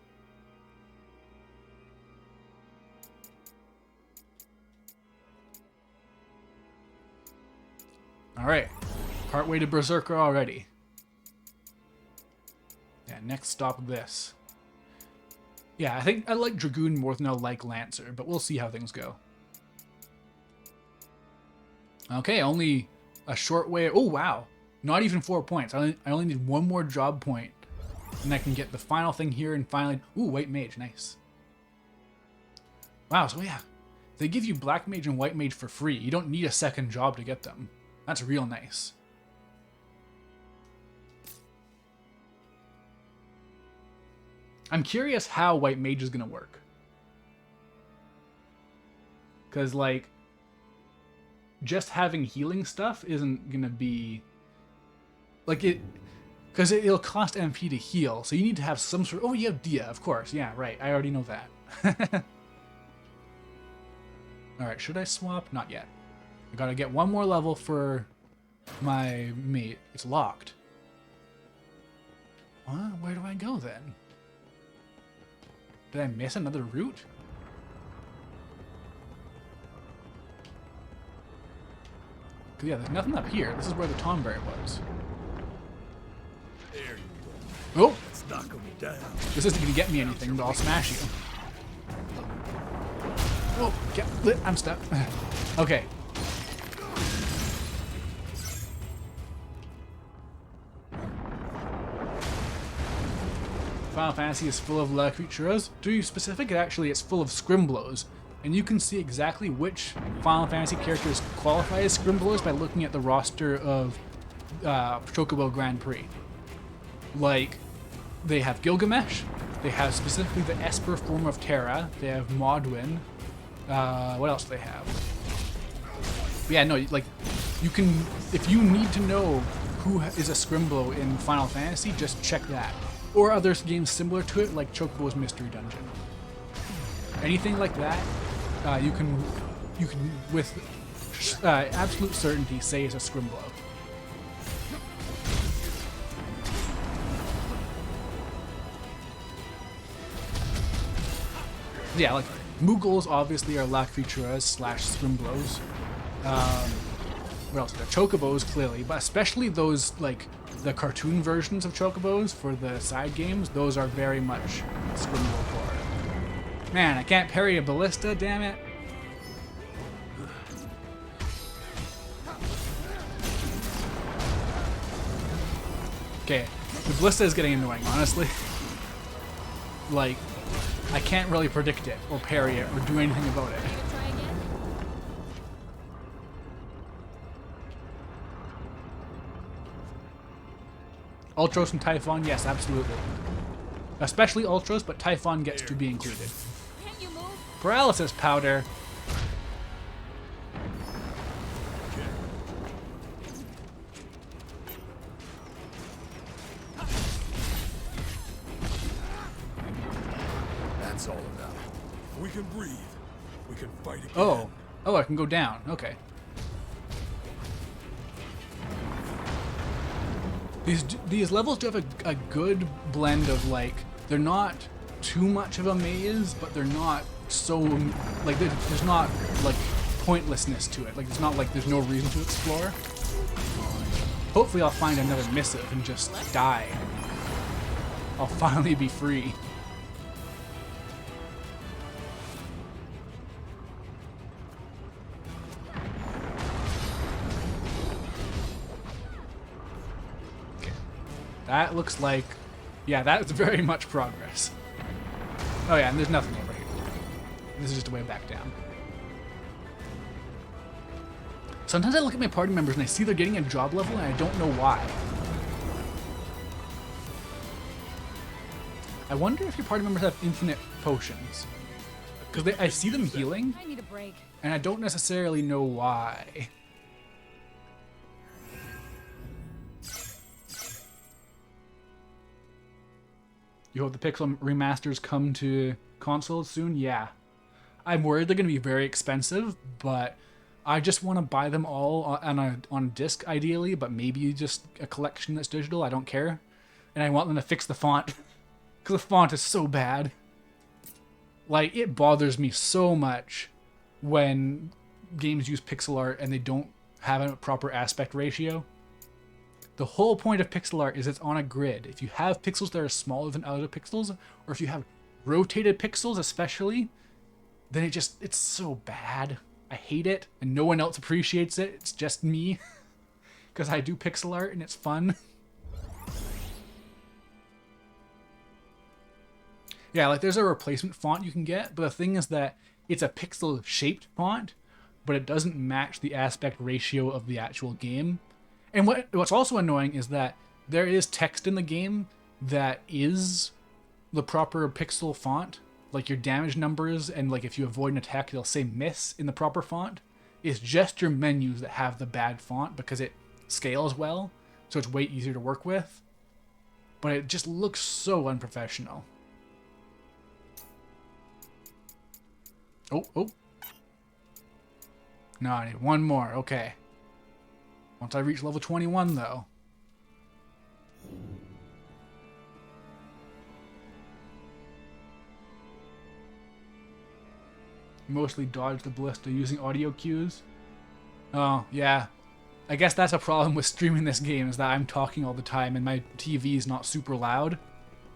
Speaker 1: Alright. Partway to Berserker already. Yeah, next stop this. Yeah, I think I like Dragoon more than I like Lancer, but we'll see how things go. Okay, only a short way. Oh, wow. Not even 4 points. I only need one more job point. And I can get the final thing here and finally... Ooh, White Mage. Nice. Wow, so yeah. They give you Black Mage and White Mage for free. You don't need a second job to get them. That's real nice. I'm curious how White Mage is going to work. Because, like, just having healing stuff isn't going to be... Like, it... Because it'll cost MP to heal, so you need to have some sort... Oh, you have Dia, of course. Yeah, right. I already know that. Alright, should I swap? Not yet. I gotta get one more level for my mate. It's locked. What? Where do I go then? Did I miss another route? Cause yeah, there's nothing up here. This is where the Tonberry was.
Speaker 3: There you go.
Speaker 1: Oh!
Speaker 3: Let's knock him down.
Speaker 1: This isn't gonna get me anything, but I'll smash you. Oh, get lit. I'm stuck. Okay. Final Fantasy is full of La Creaturas. To be specific, it's full of Scrimblows. And you can see exactly which Final Fantasy characters qualify as Scrimblows by looking at the roster of Chocobo Grand Prix. Like, they have Gilgamesh, they have specifically the Esper form of Terra, they have Modwin, what else do they have? But yeah, no, like, you can, if you need to know who is a Scrimblow in Final Fantasy, just check that. Or other games similar to it, like Chocobo's Mystery Dungeon. Anything like that, you can with absolute certainty say is a Scrimblow. Yeah, like Moogles obviously are La Creaturas / Scrimblows. What else? They're Chocobos clearly, but especially those like the cartoon versions of Chocobos for the side games. Those are very much Scrimblow core. Man, I can't parry a ballista. Damn it! Okay, the ballista is getting annoying, honestly. Like, I can't really predict it, or parry it, or do anything about it.
Speaker 5: Try again?
Speaker 1: Ultros and Typhon, yes, absolutely. Especially Ultros, but Typhon gets to be included.
Speaker 5: Can't you move?
Speaker 1: Paralysis powder.
Speaker 3: That's all enough.
Speaker 4: We can breathe. We can fight again.
Speaker 1: Oh. Oh, I can go down. Okay. These levels do have a good blend of, like, they're not too much of a maze, but they're not so, like, there's not, like, pointlessness to it. Like, it's not like there's no reason to explore. Hopefully I'll find another missive and just die. I'll finally be free. That looks like... Yeah, that is very much progress. Oh yeah, and there's nothing over here. This is just a way back down. Sometimes I look at my party members and I see they're getting a job level and I don't know why. I wonder if your party members have infinite potions. Because I see them healing,
Speaker 5: I need a break.
Speaker 1: and I don't necessarily know why. You hope the Pixel remasters come to consoles soon? Yeah. I'm worried they're going to be very expensive, but I just want to buy them all on a disc, ideally, but maybe just a collection that's digital. I don't care. And I want them to fix the font, because the font is so bad. Like, it bothers me so much when games use pixel art and they don't have a proper aspect ratio. The whole point of pixel art is it's on a grid. If you have pixels that are smaller than other pixels, or if you have rotated pixels especially, then it's so bad. I hate it, and no one else appreciates it. It's just me, because I do pixel art and it's fun. Yeah, like there's a replacement font you can get, but the thing is that it's a pixel-shaped font, but it doesn't match the aspect ratio of the actual game. And what's also annoying is that there is text in the game that is the proper pixel font, like your damage numbers, and like if you avoid an attack, it'll say miss in the proper font. It's just your menus that have the bad font because it scales well, so it's way easier to work with. But it just looks so unprofessional. Oh. No, I need one more. Okay. Once I reach level 21, though. Mostly dodge the ballista using audio cues. Oh, yeah. I guess that's a problem with streaming this game, is that I'm talking all the time and my TV is not super loud.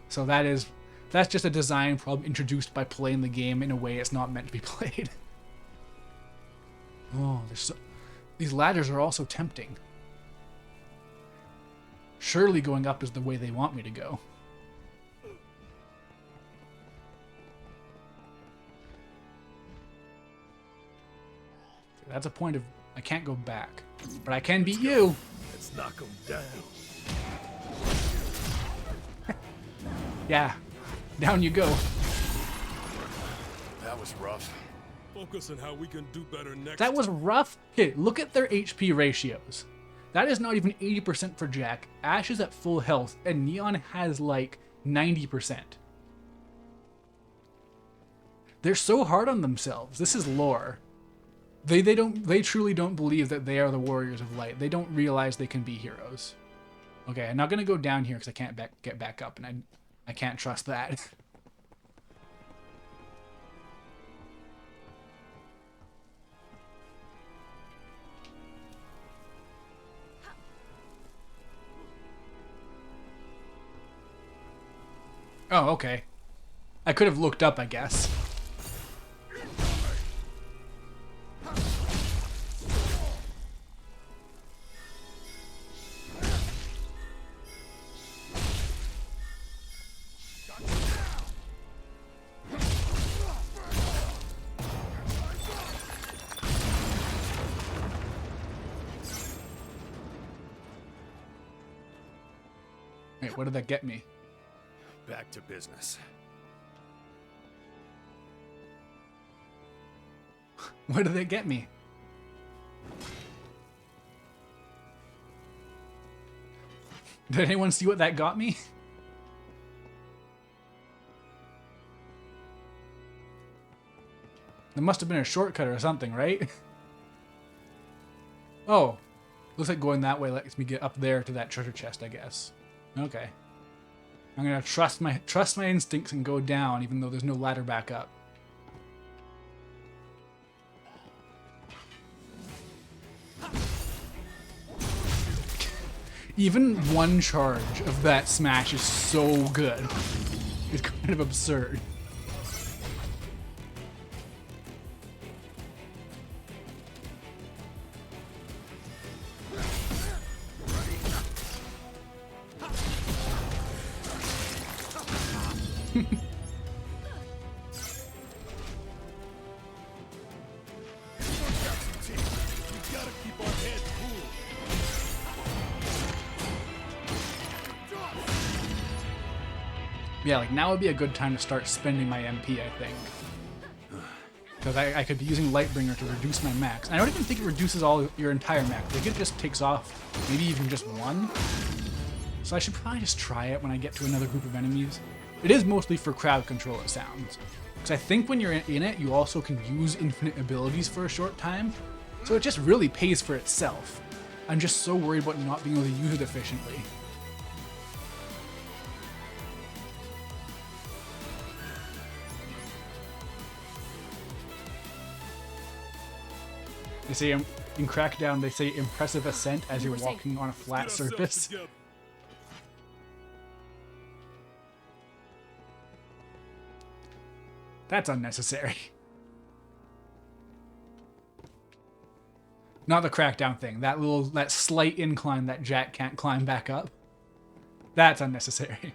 Speaker 1: So that's just a design problem introduced by playing the game in a way it's not meant to be played. Oh, these ladders are also tempting. Surely going up is the way they want me to go. That's a point of... I can't go back. But I can beat you!
Speaker 3: Let's knock him down.
Speaker 1: Yeah. Down you go.
Speaker 3: That was rough.
Speaker 4: Focus on how we can do better next
Speaker 1: That was rough. Okay, look at their HP ratios. That is not even 80% for Jack. Ash is at full health, and Neon has like 90%. They're so hard on themselves. This is lore. They truly don't believe that they are the warriors of light. They don't realize they can be heroes. Okay, I'm not gonna go down here because I can't get back up, and I can't trust that. Oh, okay. I could have looked up, I guess. Wait, what did that get me?
Speaker 3: Back to business.
Speaker 1: What did it get me? Did anyone see what that got me? There must have been a shortcut or something, right? Oh, looks like going that way lets me get up there to that treasure chest, I guess. Okay. I'm gonna trust my instincts and go down, even though there's no ladder back up. Even one charge of that smash is so good. It's kind of absurd. Yeah, like now would be a good time to start spending my MP, I think. Because I could be using Lightbringer to reduce my max. I don't even think it reduces all your entire max. I think it just takes off maybe even just one. So I should probably just try it when I get to another group of enemies. It is mostly for crowd control, it sounds. Because I think when you're in it, you also can use infinite abilities for a short time. So it just really pays for itself. I'm just so worried about not being able to use it efficiently. They say in Crackdown, they say impressive ascent as you're walking on a flat surface. That's unnecessary. Not the Crackdown thing. That slight incline that Jack can't climb back up. That's unnecessary.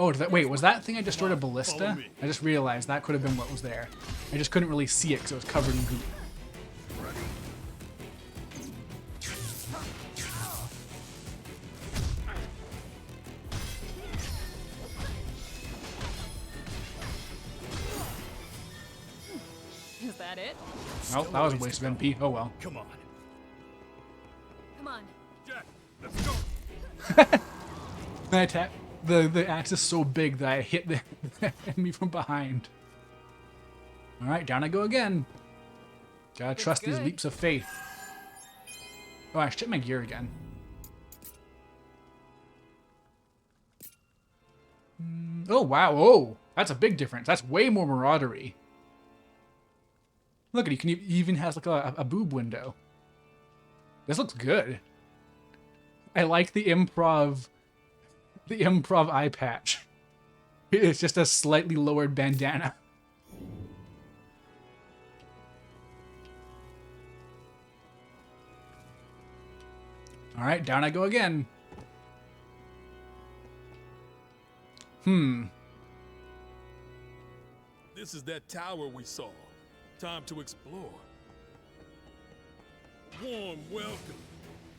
Speaker 1: Oh, wait, was that thing I destroyed a ballista? I just realized that could have been what was there. I just couldn't really see it because it was covered in goop.
Speaker 5: Is that it?
Speaker 1: Oh, that was a waste of MP. Oh well.
Speaker 3: Come on.
Speaker 5: Come on.
Speaker 3: Jack, let's go.
Speaker 1: I attack. The axe is so big that I hit the enemy from behind. All right, down I go again. Gotta trust these
Speaker 5: good.
Speaker 1: leaps of faith. Oh, I should check my gear again. Oh wow! Oh, that's a big difference. That's way more maraudery. Look at he even has like a boob window. This looks good. I like the improv eye patch. It's just a slightly lowered bandana. All right, down I go again.
Speaker 4: This is that tower we saw. Time to explore. Warm welcome.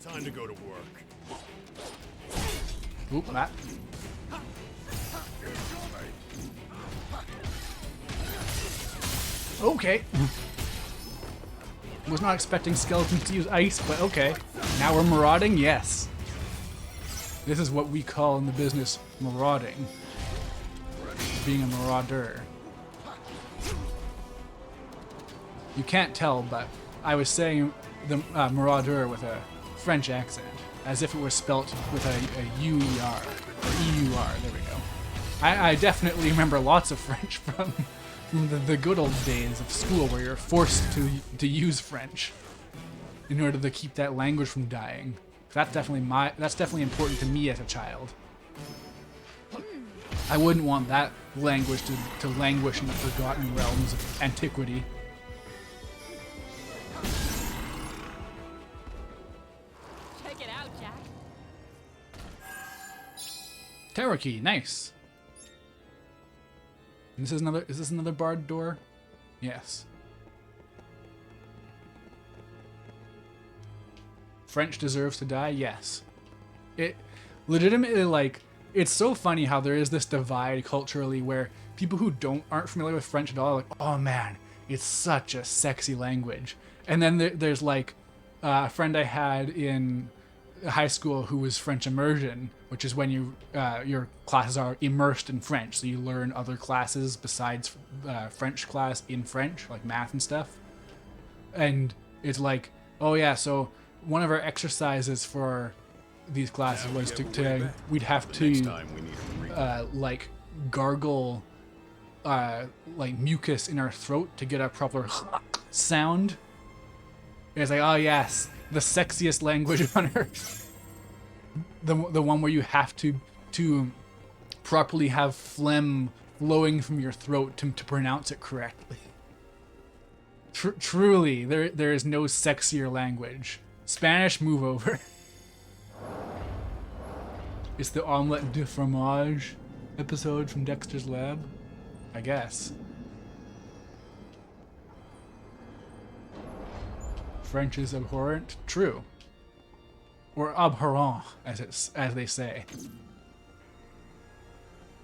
Speaker 3: Time to go to work.
Speaker 1: Oop, that. Okay. Was not expecting skeletons to use ice, but okay. Now we're marauding? Yes. This is what we call in the business marauding. Being a marauder. You can't tell, but I was saying the marauder with a French accent, as if it was spelt with a U-E-R, or E-U-R, there we go. I definitely remember lots of French from the good old days of school where you're forced to use French in order to keep that language from dying. That's definitely important to me as a child. I wouldn't want that language to languish in the forgotten realms of antiquity.
Speaker 5: Check it out, Jack.
Speaker 1: Terror key, nice. And is this another barred door? Yes. French deserves to die? Yes. It legitimately, like, it's so funny how there is this divide culturally where people who aren't familiar with French at all are like, oh man, it's such a sexy language. And then there's like a friend I had in high school who was French immersion, which is when your classes are immersed in French, so you learn other classes besides French class in French, like math and stuff. And it's like, oh yeah, so one of our exercises for these classes was we'd have
Speaker 3: Next
Speaker 1: to
Speaker 3: time we need to
Speaker 1: like gargle like mucus in our throat to get a proper sound. It's like, oh yes, the sexiest language on earth. The one where you have to properly have phlegm flowing from your throat to pronounce it correctly. Truly, there is no sexier language. Spanish, move over. It's the omelette de fromage episode from Dexter's Lab, I guess. French is abhorrent, true, or abhorrent, as they say.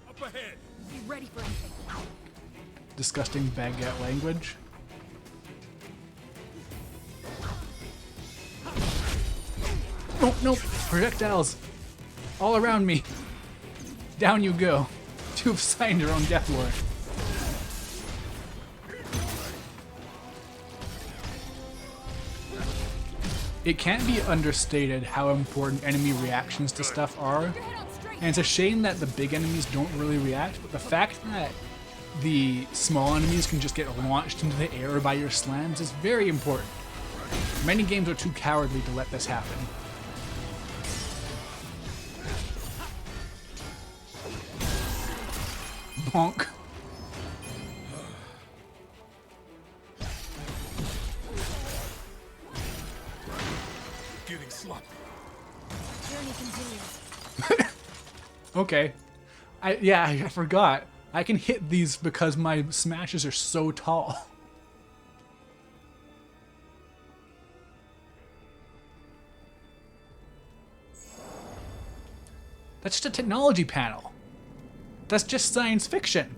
Speaker 4: Up ahead.
Speaker 5: Be ready for anything.
Speaker 1: Disgusting baguette language. No, projectiles all around me. Down you go. To have signed your own death warrant. It can't be understated how important enemy reactions to stuff are, and it's a shame that the big enemies don't really react, but the fact that the small enemies can just get launched into the air by your slams is very important. Many games are too cowardly to let this happen. Bonk.
Speaker 4: Getting sloppy.
Speaker 5: Journey continues.
Speaker 1: Okay. I forgot. I can hit these because my smashes are so tall. That's just a technology panel. That's just science fiction.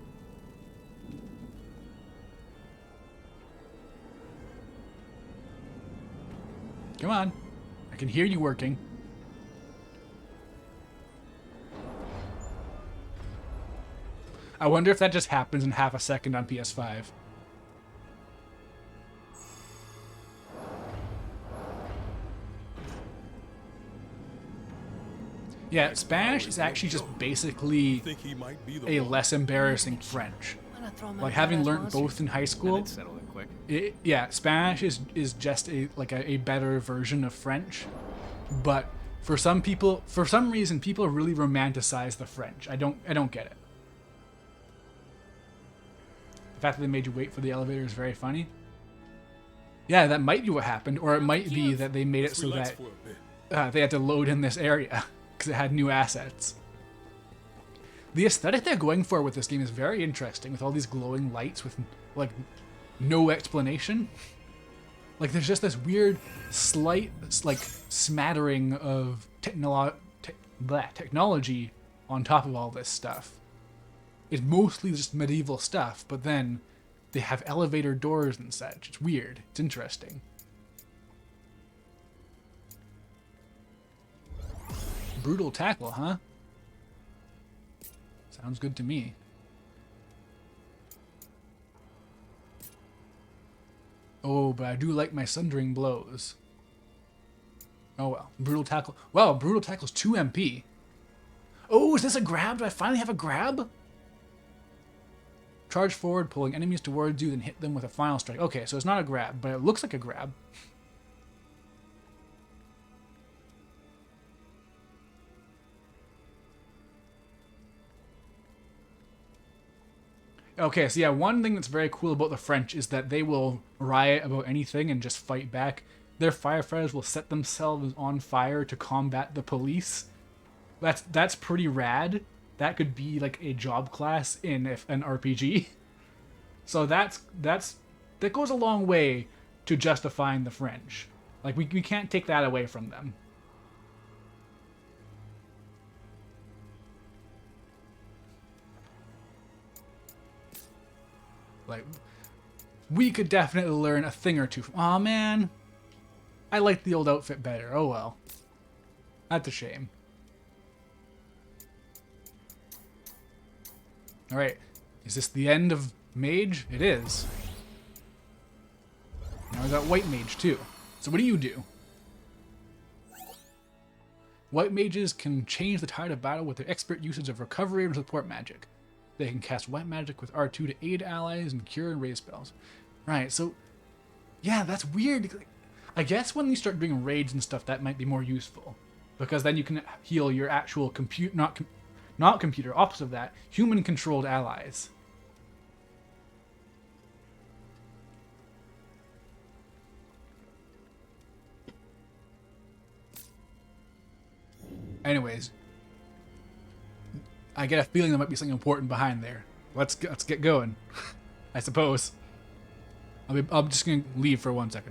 Speaker 1: Come on. I can hear you working. I wonder if that just happens in half a second on PS5. Yeah, Spanish is actually just basically
Speaker 4: Think he might be the
Speaker 1: a
Speaker 4: one.
Speaker 1: less embarrassing French. Like having learned both in high school,
Speaker 6: Let's settle it quick.
Speaker 1: yeah, Spanish is just a better version of French. But for some people, for some reason, people really romanticize the French. I don't get it. The fact that they made you wait for the elevator is very funny. Yeah, that might be what happened, or it might be that they made it
Speaker 4: Let's
Speaker 1: so
Speaker 4: relax
Speaker 1: that
Speaker 4: for a bit.
Speaker 1: they had to load in this area because it had new assets. The aesthetic they're going for with this game is very interesting, with all these glowing lights with like no explanation. Like there's just this weird, slight like smattering of technology on top of all this stuff. It's mostly just medieval stuff, but then they have elevator doors and such. It's weird. It's interesting. Brutal tackle, huh? Sounds good to me. Oh, but I do like my sundering blows. Oh well. Brutal tackle. Wow, brutal tackle's 2 MP. Oh, is this a grab? Do I finally have a grab? Charge forward, pulling enemies towards you, then hit them with a final strike. Okay, so it's not a grab, but it looks like a grab. Okay, so yeah, one thing that's very cool about the French is that they will riot about anything and just fight back. Their firefighters will set themselves on fire to combat the police. That's pretty rad. That could be like a job class in an RPG. So that goes a long way to justifying the French. Like we can't take that away from them. Like, we could definitely learn a thing or two. Aw, man. I like the old outfit better. Oh, well. That's a shame. Alright. Is this the end of Mage? It is. Now we got White Mage, too. So what do you do? White Mages can change the tide of battle with their expert usage of recovery and support magic. They can cast White Magic with R2 to aid allies and cure and raise spells. Right, so... yeah, that's weird. I guess when you start doing raids and stuff, that might be more useful. Because then you can heal your actual not computer, opposite of that, human-controlled allies. Anyways, I get a feeling there might be something important behind there. Let's get going, I suppose. I'm just gonna leave for 1 second.